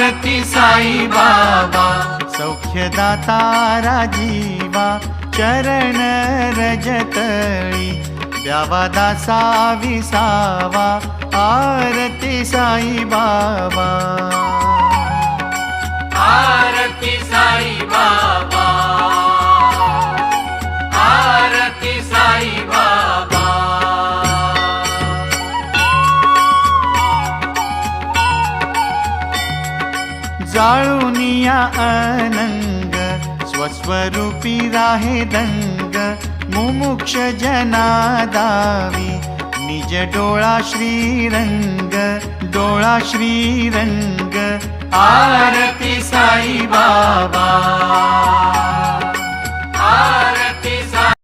आरती साई बाबा, सौख्यदाता राजीवा चरण रजतळी, द्यावा दासा विसावा आरती साई बाबा, आरती साई बाबा, आरती साई बाबा। जाळुनिया अनंग स्वस्वरूपी राहे दंग, मुमुक्ष जना दावी निज डोळा श्रीरंग, डोळा श्रीरंग आरती साई बाबा, आरती